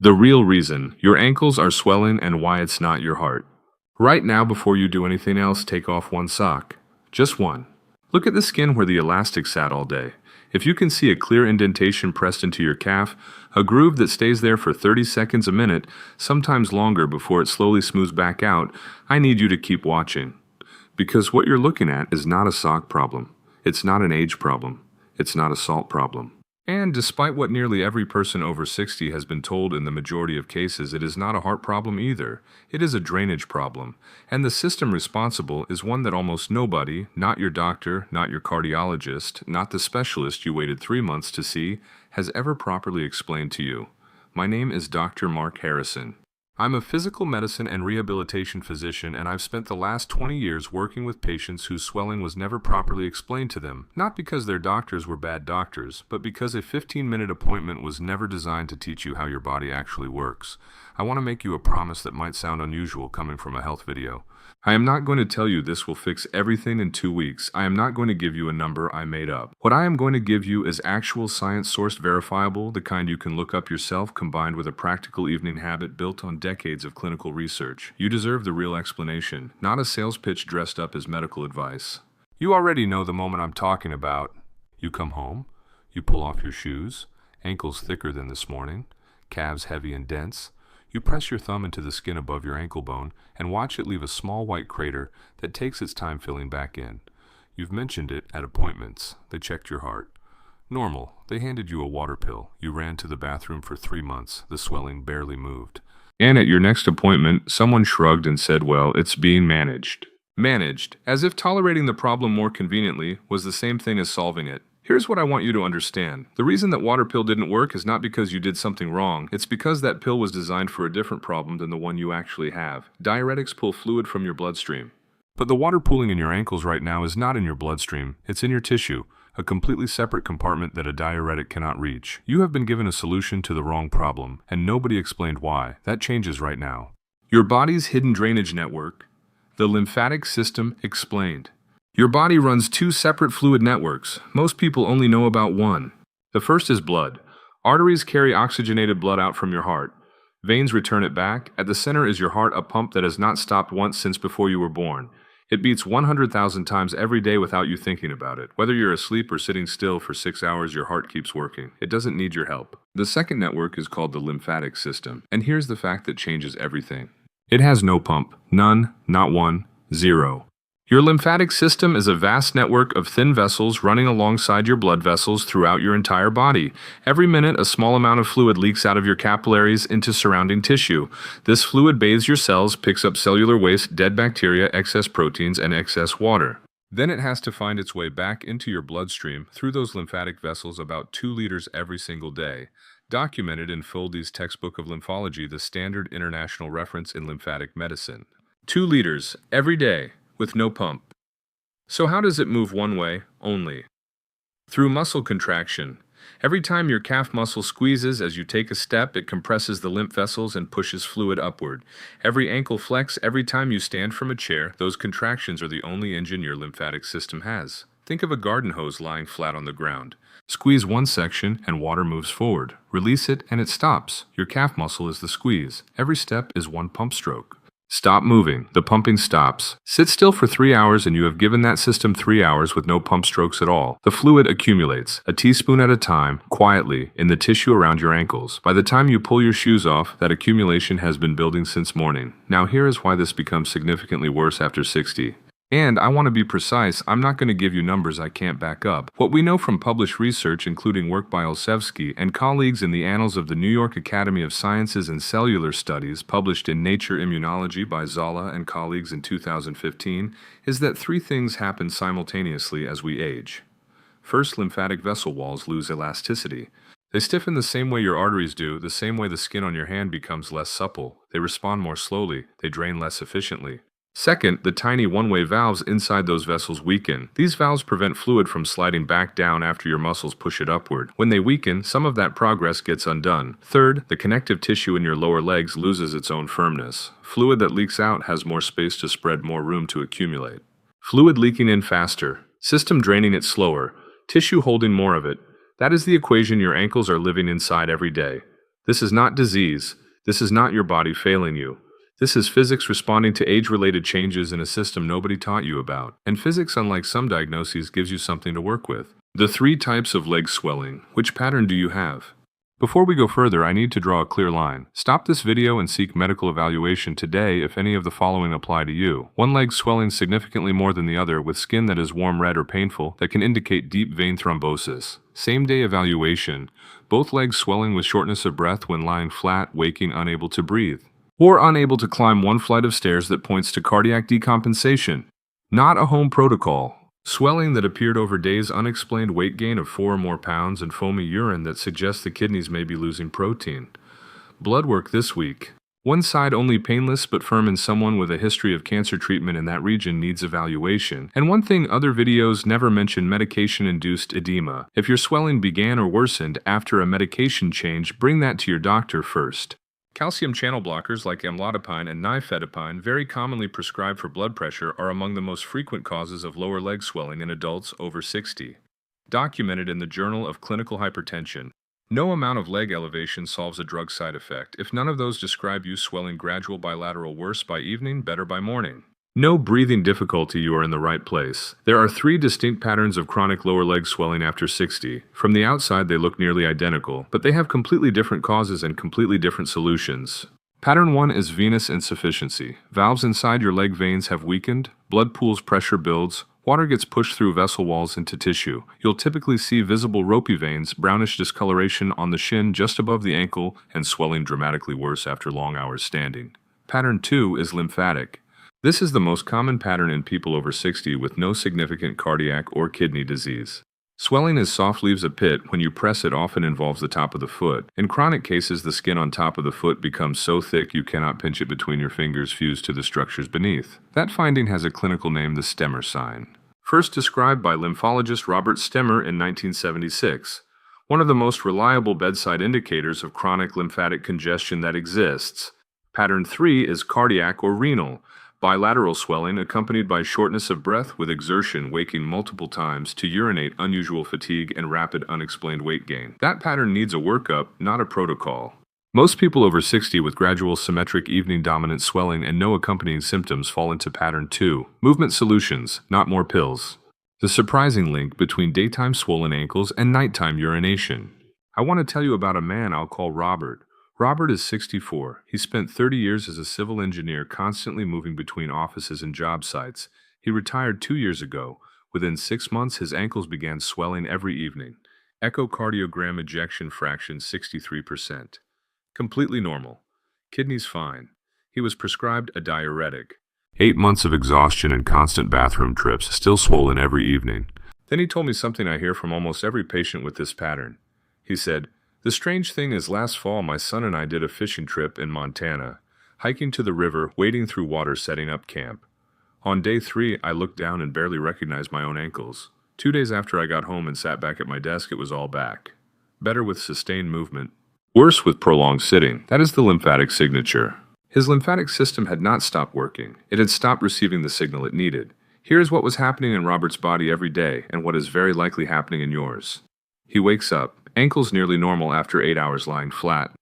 The real reason your ankles are swelling and why it's not your heart. Right now, before you do anything else, take off one sock. Just one. Look at the skin where the elastic sat all day. If you can see a clear indentation pressed into your calf, a groove that stays there for 30 seconds a minute, sometimes longer before it slowly smooths back out, I need you to keep watching. Because what you're looking at is not a sock problem. It's not an age problem. It's not a salt problem. And despite what nearly every person over 60 has been told in the majority of cases, it is not a heart problem either. It is a drainage problem. And the system responsible is one that almost nobody, not your doctor, not your cardiologist, not the specialist you waited 3 months to see, has ever properly explained to you. My name is Dr. Mark Harrison. I'm a physical medicine and rehabilitation physician, and I've spent the last 20 years working with patients whose swelling was never properly explained to them, not because their doctors were bad doctors, but because a 15-minute appointment was never designed to teach you how your body actually works. I want to make you a promise that might sound unusual coming from a health video. I am not going to tell you this will fix everything in 2 weeks. I am not going to give you a number I made up. What I am going to give you is actual science-sourced verifiable, the kind you can look up yourself, combined with a practical evening habit built on decades of clinical research. You deserve the real explanation, not a sales pitch dressed up as medical advice. You already know the moment I'm talking about. You come home, you pull off your shoes, ankles thicker than this morning, calves heavy and dense. You press your thumb into the skin above your ankle bone and watch it leave a small white crater that takes its time filling back in. You've mentioned it at appointments. They checked your heart. Normal. They handed you a water pill. You ran to the bathroom for 3 months. The swelling barely moved. And at your next appointment, someone shrugged and said, well, it's being managed. Managed, as if tolerating the problem more conveniently was the same thing as solving it. Here's what I want you to understand. The reason that water pill didn't work is not because you did something wrong. It's because that pill was designed for a different problem than the one you actually have. Diuretics pull fluid from your bloodstream. But the water pooling in your ankles right now is not in your bloodstream. It's in your tissue, a completely separate compartment that a diuretic cannot reach. You have been given a solution to the wrong problem, and nobody explained why. That changes right now. Your body's hidden drainage network, the lymphatic system, explained. Your body runs 2 separate fluid networks. Most people only know about one. The first is blood. Arteries carry oxygenated blood out from your heart. Veins return it back. At the center is your heart, a pump that has not stopped once since before you were born. It beats 100,000 times every day without you thinking about it. Whether you're asleep or sitting still for 6 hours, your heart keeps working. It doesn't need your help. The second network is called the lymphatic system. And here's the fact that changes everything. It has no pump. None, not one, zero. Your lymphatic system is a vast network of thin vessels running alongside your blood vessels throughout your entire body. Every minute, a small amount of fluid leaks out of your capillaries into surrounding tissue. This fluid bathes your cells, picks up cellular waste, dead bacteria, excess proteins, and excess water. Then it has to find its way back into your bloodstream through those lymphatic vessels, about 2 liters every single day. Documented in Foldy's Textbook of Lymphology, the standard international reference in lymphatic medicine. 2 liters every day. With no pump. So how does it move one way only? Through muscle contraction. Every time your calf muscle squeezes as you take a step, it compresses the lymph vessels and pushes fluid upward. Every ankle flex, every time you stand from a chair, those contractions are the only engine your lymphatic system has. Think of a garden hose lying flat on the ground. Squeeze one section and water moves forward. Release it and it stops. Your calf muscle is the squeeze. Every step is one pump stroke. Stop moving. The pumping stops. Sit still for 3 hours and you have given that system 3 hours with no pump strokes at all. The fluid accumulates, a teaspoon at a time, quietly, in the tissue around your ankles. By the time you pull your shoes off, that accumulation has been building since morning. Now here is why this becomes significantly worse after 60. And I want to be precise, I'm not going to give you numbers I can't back up. What we know from published research, including work by Olszewski and colleagues in the Annals of the New York Academy of Sciences and Cellular Studies, published in Nature Immunology by Zala and colleagues in 2015, is that 3 things happen simultaneously as we age. First, lymphatic vessel walls lose elasticity. They stiffen the same way your arteries do, the same way the skin on your hand becomes less supple. They respond more slowly. They drain less efficiently. Second, the tiny one-way valves inside those vessels weaken. These valves prevent fluid from sliding back down after your muscles push it upward. When they weaken, some of that progress gets undone. Third, the connective tissue in your lower legs loses its own firmness. Fluid that leaks out has more space to spread, more room to accumulate. Fluid leaking in faster, system draining it slower, tissue holding more of it. That is the equation your ankles are living inside every day. This is not disease. This is not your body failing you. This is physics responding to age-related changes in a system nobody taught you about. And physics, unlike some diagnoses, gives you something to work with. The 3 types of leg swelling. Which pattern do you have? Before we go further, I need to draw a clear line. Stop this video and seek medical evaluation today if any of the following apply to you. One leg swelling significantly more than the other with skin that is warm red or painful that can indicate deep vein thrombosis. Same-day evaluation. Both legs swelling with shortness of breath when lying flat, waking, unable to breathe. Or unable to climb one flight of stairs that points to cardiac decompensation. Not a home protocol. Swelling that appeared over days, unexplained weight gain of 4 or more pounds, and foamy urine that suggests the kidneys may be losing protein. Blood work this week. One side only painless but firm in someone with a history of cancer treatment in that region needs evaluation. And one thing other videos never mention: medication-induced edema. If your swelling began or worsened after a medication change, bring that to your doctor first. Calcium channel blockers like amlodipine and nifedipine, very commonly prescribed for blood pressure, are among the most frequent causes of lower leg swelling in adults over 60. Documented in the Journal of Clinical Hypertension. No amount of leg elevation solves a drug side effect. If none of those describe you, swelling gradual bilateral, worse by evening, better by morning. No breathing difficulty, you are in the right place. There are 3 distinct patterns of chronic lower leg swelling after 60. From the outside, they look nearly identical, but they have completely different causes and completely different solutions. Pattern 1 is venous insufficiency. Valves inside your leg veins have weakened, blood pools, pressure builds, water gets pushed through vessel walls into tissue. You'll typically see visible ropey veins, brownish discoloration on the shin just above the ankle, and swelling dramatically worse after long hours standing. Pattern 2 is lymphatic. This is the most common pattern in people over 60 with no significant cardiac or kidney disease. Swelling as soft leaves a pit. When you press it, often involves the top of the foot. In chronic cases, the skin on top of the foot becomes so thick you cannot pinch it between your fingers fused to the structures beneath. That finding has a clinical name, the Stemmer sign. First described by lymphologist Robert Stemmer in 1976. One of the most reliable bedside indicators of chronic lymphatic congestion that exists. Pattern 3 is cardiac or renal. Bilateral swelling accompanied by shortness of breath with exertion, waking multiple times to urinate, unusual fatigue, and rapid unexplained weight gain. That pattern needs a workup, not a protocol. Most people over 60 with gradual symmetric evening dominant swelling and no accompanying symptoms fall into pattern 2. Movement solutions, not more pills. The surprising link between daytime swollen ankles and nighttime urination. I want to tell you about a man I'll call Robert. Robert is 64. He spent 30 years as a civil engineer, constantly moving between offices and job sites. He retired 2 years ago. Within 6 months, his ankles began swelling every evening. Echocardiogram ejection fraction 63%. Completely normal. Kidneys fine. He was prescribed a diuretic. 8 months of exhaustion and constant bathroom trips, still swollen every evening. Then he told me something I hear from almost every patient with this pattern. He said, "The strange thing is, last fall my son and I did a fishing trip in Montana, hiking to the river, wading through water, setting up camp. On day 3, I looked down and barely recognized my own ankles. 2 days after I got home and sat back at my desk, it was all back. Better with sustained movement. Worse with prolonged sitting. That is the lymphatic signature." His lymphatic system had not stopped working. It had stopped receiving the signal it needed. Here is what was happening in Robert's body every day and what is very likely happening in yours. He wakes up. Ankles nearly normal after 8 hours lying flat.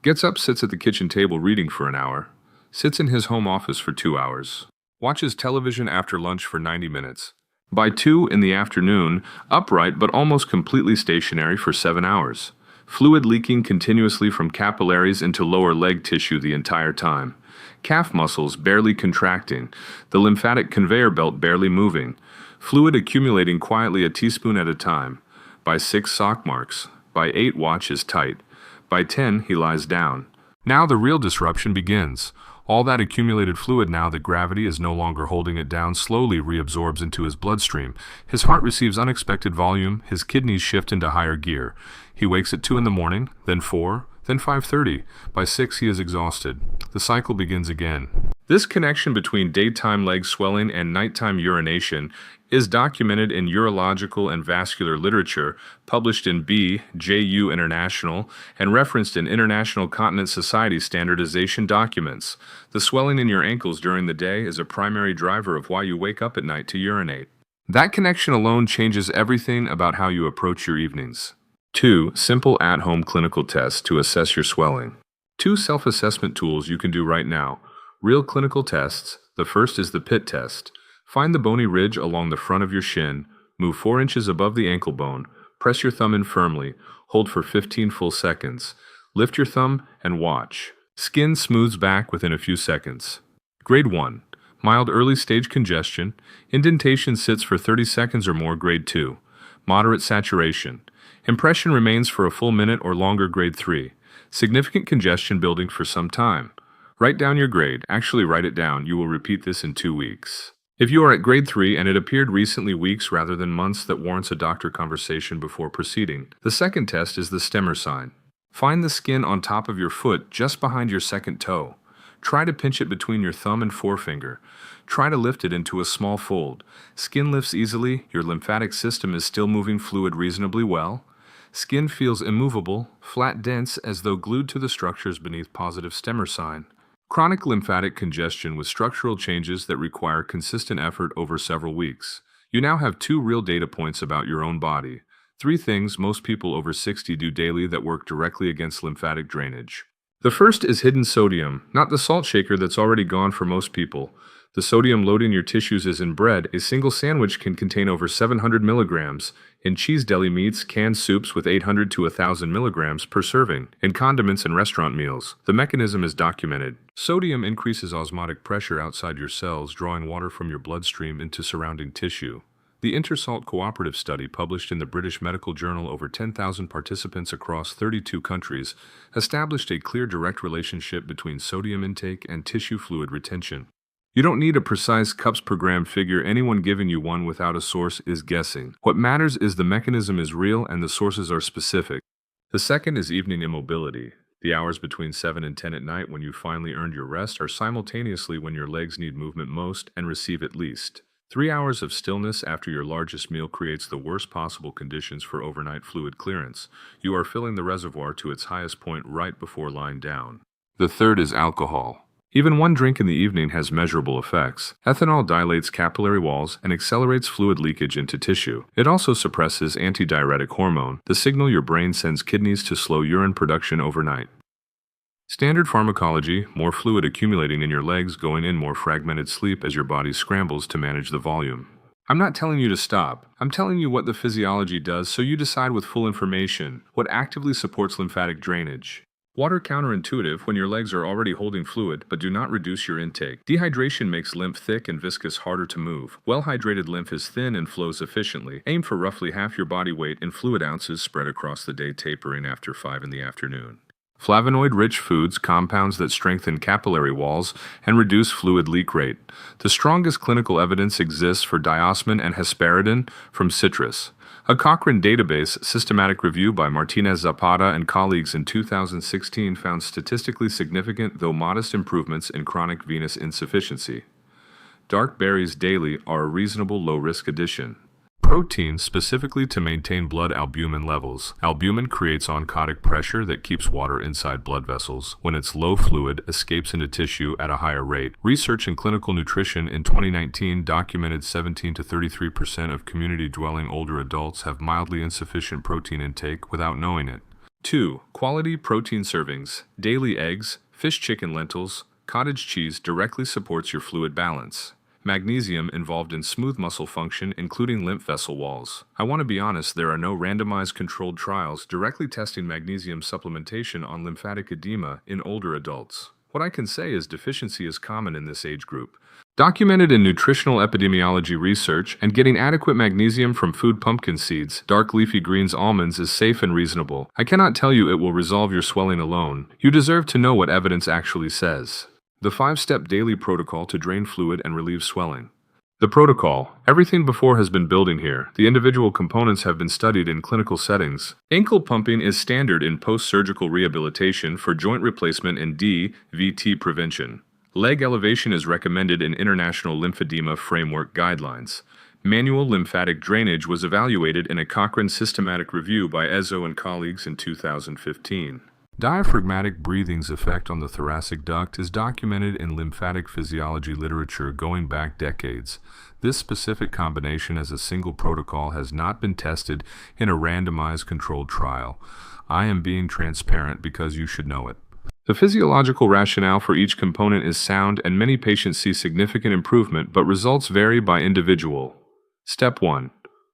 Gets up, sits at the kitchen table reading for an hour. Sits in his home office for 2 hours. Watches television after lunch for 90 minutes. By 2 in the afternoon, upright but almost completely stationary for 7 hours. Fluid leaking continuously from capillaries into lower leg tissue the entire time. Calf muscles barely contracting. The lymphatic conveyor belt barely moving. Fluid accumulating quietly a teaspoon at a time. By 6, sock marks. By 8, watch is tight. By 10, he lies down. Now the real disruption begins. All that accumulated fluid, now that gravity is no longer holding it down, slowly reabsorbs into his bloodstream. His heart receives unexpected volume. His kidneys shift into higher gear. He wakes at 2 in the morning, then 4, then 5:30. By 6, he is exhausted. The cycle begins again. This connection between daytime leg swelling and nighttime urination is documented in urological and vascular literature, published in B.J.U. International, and referenced in International Continence Society standardization documents. The swelling in your ankles during the day is a primary driver of why you wake up at night to urinate. That connection alone changes everything about how you approach your evenings. 2. Simple at-home clinical tests to assess your swelling. 2 self-assessment tools you can do right now. Real clinical tests. The first is the pit test. Find the bony ridge along the front of your shin, move 4 inches above the ankle bone, press your thumb in firmly, hold for 15 full seconds. Lift your thumb and watch. Skin smooths back within a few seconds. Grade 1. Mild early stage congestion. Indentation sits for 30 seconds or more. Grade 2. Moderate saturation. Impression remains for a full minute or longer. Grade 3. Significant congestion building for some time. Write down your grade. Actually, write it down. You will repeat this in 2 weeks. If you are at grade 3 and it appeared recently, weeks rather than months, that warrants a doctor conversation before proceeding. The second test is the stemmer sign. Find the skin on top of your foot just behind your second toe. Try to pinch it between your thumb and forefinger. Try to lift it into a small fold. Skin lifts easily. Your lymphatic system is still moving fluid reasonably well. Skin feels immovable, flat, dense, as though glued to the structures beneath positive stemmer sign. Chronic lymphatic congestion with structural changes that require consistent effort over several weeks. You now have 2 real data points about your own body. 3 things most people over 60 do daily that work directly against lymphatic drainage. The first is hidden sodium, not the salt shaker that's already gone for most people. The sodium loading your tissues is in bread. A single sandwich can contain over 700 milligrams. In cheese, deli meats, canned soups with 800 to 1,000 milligrams per serving. In condiments and restaurant meals. The mechanism is documented. Sodium increases osmotic pressure outside your cells, drawing water from your bloodstream into surrounding tissue. The Intersalt Cooperative Study, published in the British Medical Journal, over 10,000 participants across 32 countries, established a clear direct relationship between sodium intake and tissue fluid retention. You don't need a precise cups per gram figure. Anyone giving you one without a source is guessing. What matters is the mechanism is real and the sources are specific. The second is evening immobility. The hours between 7 and 10 at night, when you finally earned your rest, are simultaneously when your legs need movement most and receive it least. 3 hours of stillness after your largest meal creates the worst possible conditions for overnight fluid clearance. You are filling the reservoir to its highest point right before lying down. The third is alcohol. Even one drink in the evening has measurable effects. Ethanol dilates capillary walls and accelerates fluid leakage into tissue. It also suppresses antidiuretic hormone, the signal your brain sends kidneys to slow urine production overnight. Standard pharmacology: more fluid accumulating in your legs, going in more fragmented sleep as your body scrambles to manage the volume. I'm not telling you to stop. I'm telling you what the physiology does so you decide with full information what actively supports lymphatic drainage. Water: counterintuitive when your legs are already holding fluid, but do not reduce your intake. Dehydration makes lymph thick and viscous, harder to move. Well-hydrated lymph is thin and flows efficiently. Aim for roughly half your body weight in fluid ounces spread across the day, tapering after 5 in the afternoon. Flavonoid-rich foods: compounds that strengthen capillary walls and reduce fluid leak rate. The strongest clinical evidence exists for diosmin and hesperidin from citrus. A Cochrane database systematic review by Martinez Zapata and colleagues in 2016 found statistically significant, though modest, improvements in chronic venous insufficiency. Dark berries daily are a reasonable low-risk addition. Protein, specifically to maintain blood albumin levels. Albumin creates oncotic pressure that keeps water inside blood vessels. When it's low, fluid escapes into tissue at a higher rate. Research in clinical nutrition in 2019 documented 17 to 33% of community-dwelling older adults have mildly insufficient protein intake without knowing it. 2. Quality protein servings. Daily eggs, fish, chicken, lentils, cottage cheese directly supports your fluid balance. Magnesium, involved in smooth muscle function, including lymph vessel walls. I want to be honest, there are no randomized controlled trials directly testing magnesium supplementation on lymphatic edema in older adults. What I can say is deficiency is common in this age group. Documented in nutritional epidemiology research, and getting adequate magnesium from food: pumpkin seeds, dark leafy greens, almonds is safe and reasonable. I cannot tell you it will resolve your swelling alone. You deserve to know what evidence actually says. The 5-step daily protocol to drain fluid and relieve swelling. The protocol: everything before has been building here. The individual components have been studied in clinical settings. Ankle pumping is standard in post-surgical rehabilitation for joint replacement and DVT prevention. Leg elevation is recommended in International Lymphedema Framework guidelines. Manual lymphatic drainage was evaluated in a Cochrane systematic review by Ezzo and colleagues in 2015. Diaphragmatic breathing's effect on the thoracic duct is documented in lymphatic physiology literature going back decades. This specific combination as a single protocol has not been tested in a randomized controlled trial. I am being transparent because you should know it. The physiological rationale for each component is sound and many patients see significant improvement, but results vary by individual. Step 1.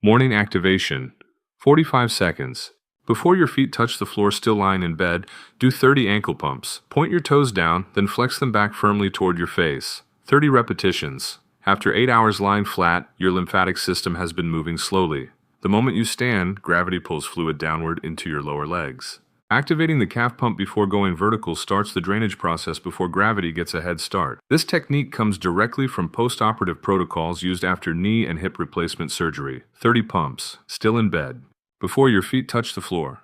Morning activation. 45 seconds. Before your feet touch the floor still lying in bed, do 30 ankle pumps. Point your toes down, then flex them back firmly toward your face. 30 repetitions. After 8 hours lying flat, your lymphatic system has been moving slowly. The moment you stand, gravity pulls fluid downward into your lower legs. Activating the calf pump before going vertical starts the drainage process before gravity gets a head start. This technique comes directly from post-operative protocols used after knee and hip replacement surgery. 30 pumps, still in bed, before your feet touch the floor.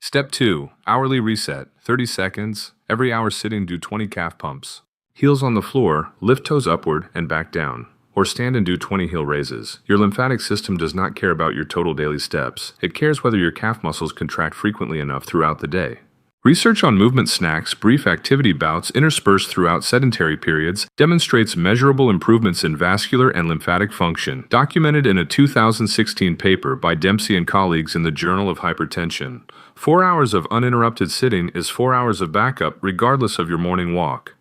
Step 2. Hourly reset. 30 seconds. Every hour sitting, do 20 calf pumps. Heels on the floor, lift toes upward and back down. Or stand and do 20 heel raises. Your lymphatic system does not care about your total daily steps. It cares whether your calf muscles contract frequently enough throughout the day. Research on movement snacks, brief activity bouts interspersed throughout sedentary periods, demonstrates measurable improvements in vascular and lymphatic function, documented in a 2016 paper by Dempsey and colleagues in the Journal of Hypertension. 4 hours of uninterrupted sitting is 4 hours of backup regardless of your morning walk.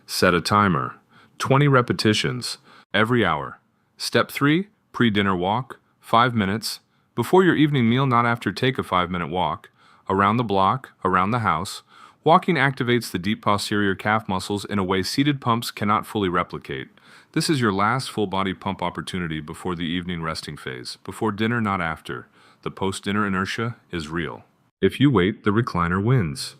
Set a timer. 20 repetitions. Every hour. Step 3. Pre-dinner walk. 5 minutes. Before your evening meal, not after. Take a 5-minute walk. Around the block, around the house. Walking activates the deep posterior calf muscles in a way seated pumps cannot fully replicate. This is your last full-body pump opportunity before the evening resting phase. Before dinner, not after. The post-dinner inertia is real. If you wait, the recliner wins.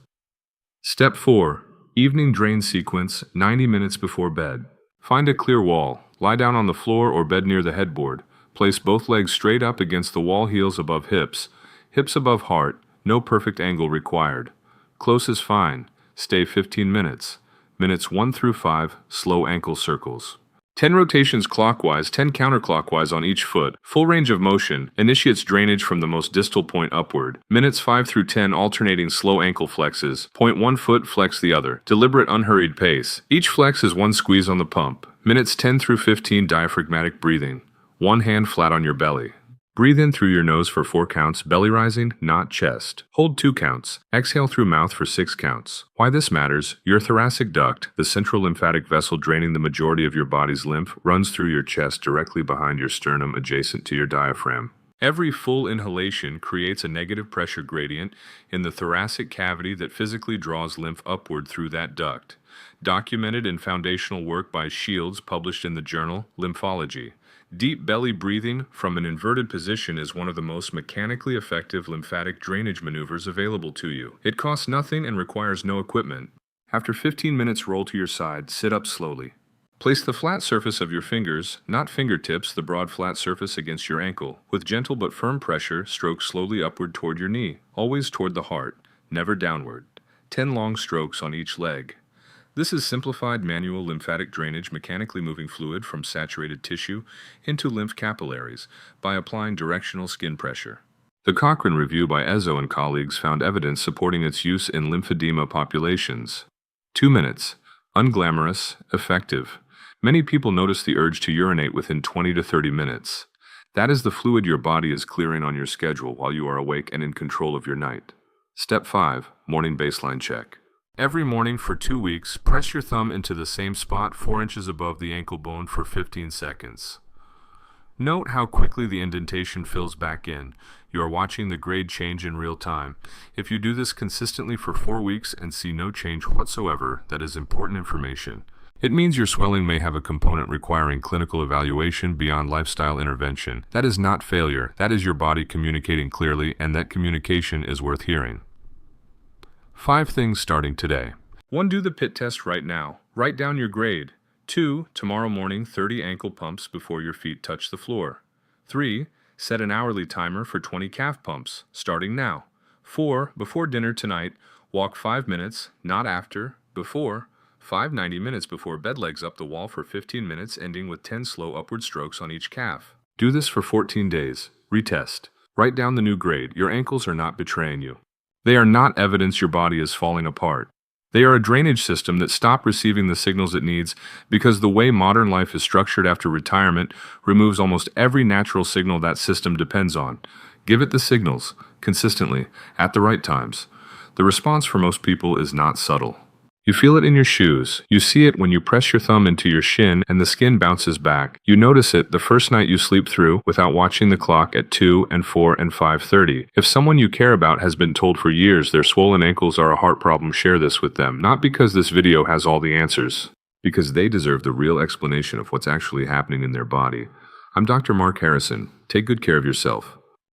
Step 4. Evening drain sequence, 90 minutes before bed. Find a clear wall. Lie down on the floor or bed near the headboard. Place both legs straight up against the wall, heels above hips. Hips above heart. No perfect angle required. Close is fine. Stay 15 minutes. Minutes 1 through 5, slow ankle circles. 10 rotations clockwise, 10 counterclockwise on each foot. Full range of motion. Initiates drainage from the most distal point upward. Minutes 5 through 10 alternating slow ankle flexes. Point one foot, flex the other. Deliberate unhurried pace. Each flex is one squeeze on the pump. Minutes 10 through 15 diaphragmatic breathing. One hand flat on your belly. Breathe in through your nose for 4 counts, belly rising, not chest. Hold 2 counts. Exhale through mouth for 6 counts. Why this matters: your thoracic duct, the central lymphatic vessel draining the majority of your body's lymph, runs through your chest directly behind your sternum adjacent to your diaphragm. Every full inhalation creates a negative pressure gradient in the thoracic cavity that physically draws lymph upward through that duct. Documented in foundational work by Shields published in the journal Lymphology. Deep belly breathing from an inverted position is one of the most mechanically effective lymphatic drainage maneuvers available to you. It costs nothing and requires no equipment. After 15 minutes, roll to your side, sit up slowly. Place the flat surface of your fingers, not fingertips, the broad flat surface against your ankle. With gentle but firm pressure, stroke slowly upward toward your knee, always toward the heart, never downward. 10 long strokes on each leg. This is simplified manual lymphatic drainage, mechanically moving fluid from saturated tissue into lymph capillaries by applying directional skin pressure. The Cochrane review by Ezzo and colleagues found evidence supporting its use in lymphedema populations. 2 minutes. Unglamorous, effective. Many people notice the urge to urinate within 20 to 30 minutes. That is the fluid your body is clearing on your schedule while you are awake and in control of your night. Step 5. Morning baseline check. Every morning for 2 weeks, press your thumb into the same spot 4 inches above the ankle bone for 15 seconds. Note how quickly the indentation fills back in. You are watching the grade change in real time. If you do this consistently for 4 weeks and see no change whatsoever, that is important information. It means your swelling may have a component requiring clinical evaluation beyond lifestyle intervention. That is not failure. That is your body communicating clearly, and that communication is worth hearing. 5 things starting today. 1. Do the PIT test right now. Write down your grade. 2. Tomorrow morning, 30 ankle pumps before your feet touch the floor. 3. Set an hourly timer for 20 calf pumps, starting now. 4. Before dinner tonight, walk 5 minutes, not after, before. 5 90 minutes before bed, legs up the wall for 15 minutes, ending with 10 slow upward strokes on each calf. Do this for 14 days. Retest. Write down the new grade. Your ankles are not betraying you. They are not evidence your body is falling apart. They are a drainage system that stopped receiving the signals it needs because the way modern life is structured after retirement removes almost every natural signal that system depends on. Give it the signals, consistently, at the right times. The response for most people is not subtle. You feel it in your shoes. You see it when you press your thumb into your shin and the skin bounces back. You notice it the first night you sleep through without watching the clock at 2 and 4 and 5:30. If someone you care about has been told for years their swollen ankles are a heart problem, share this with them. Not because this video has all the answers, because they deserve the real explanation of what's actually happening in their body. I'm Dr. Mark Harrison. Take good care of yourself.